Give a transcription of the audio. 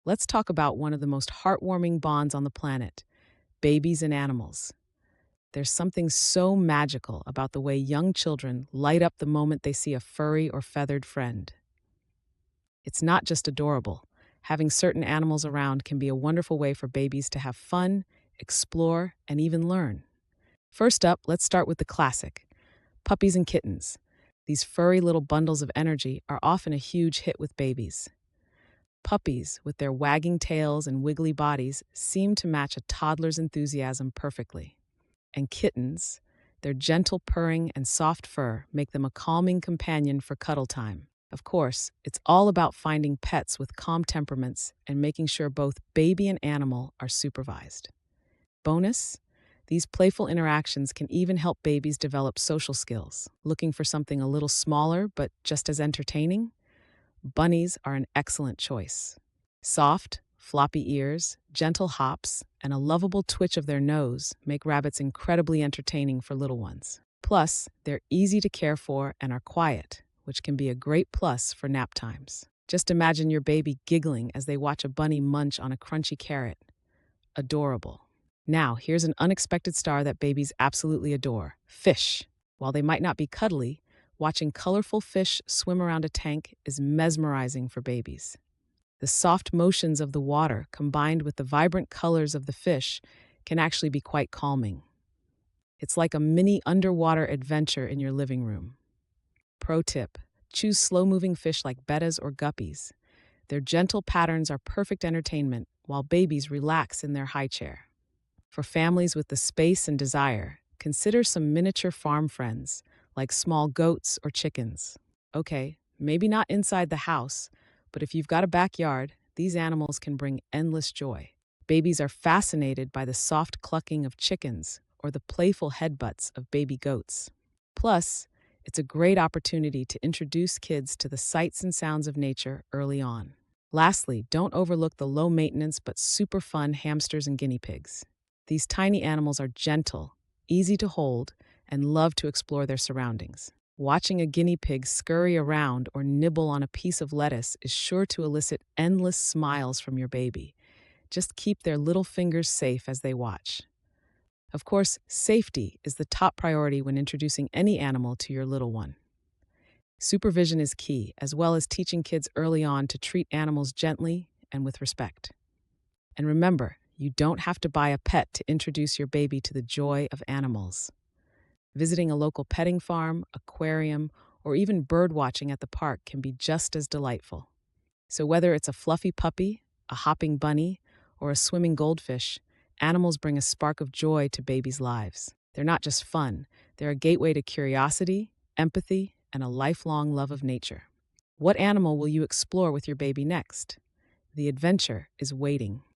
let's talk about one of the most heartwarming bonds on the planet: babies and animals. There's something so magical about the way young children light up the moment they see a furry or feathered friend. It's not just adorable. Having certain animals around can be a wonderful way for babies to have fun, explore, and even learn. First up, let's start with the classic: puppies and kittens. These furry little bundles of energy are often a huge hit with babies. Puppies, with their wagging tails and wiggly bodies, seem to match a toddler's enthusiasm perfectly. And kittens, their gentle purring and soft fur make them a calming companion for cuddle time. Of course, it's all about finding pets with calm temperaments and making sure both baby and animal are supervised. Bonus: these playful interactions can even help babies develop social skills. Looking for something a little smaller but just as entertaining? Bunnies are an excellent choice. Soft, floppy ears, gentle hops, and a lovable twitch of their nose make rabbits incredibly entertaining for little ones. Plus, they're easy to care for and are quiet, which can be a great plus for nap times. Just imagine your baby giggling as they watch a bunny munch on a crunchy carrot. Adorable. Now, here's an unexpected star that babies absolutely adore: fish. While they might not be cuddly, watching colorful fish swim around a tank is mesmerizing for babies. The soft motions of the water combined with the vibrant colors of the fish can actually be quite calming. It's like a mini underwater adventure in your living room. Pro tip: choose slow moving fish like bettas or guppies. Their gentle patterns are perfect entertainment while babies relax in their high chair. For families with the space and desire, consider some miniature farm friends, like small goats or chickens. Okay, maybe not inside the house, but if you've got a backyard, these animals can bring endless joy. Babies are fascinated by the soft clucking of chickens or the playful headbutts of baby goats. Plus, it's a great opportunity to introduce kids to the sights and sounds of nature early on. Lastly, don't overlook the low maintenance but super fun hamsters and guinea pigs. These tiny animals are gentle, easy to hold, and love to explore their surroundings. Watching a guinea pig scurry around or nibble on a piece of lettuce is sure to elicit endless smiles from your baby. Just keep their little fingers safe as they watch. Of course, safety is the top priority when introducing any animal to your little one. Supervision is key, as well as teaching kids early on to treat animals gently and with respect. And remember, you don't have to buy a pet to introduce your baby to the joy of animals. Visiting a local petting farm, aquarium, or even bird watching at the park can be just as delightful. So whether it's a fluffy puppy, a hopping bunny, or a swimming goldfish, animals bring a spark of joy to babies' lives. They're not just fun, they're a gateway to curiosity, empathy, and a lifelong love of nature. What animal will you explore with your baby next? The adventure is waiting.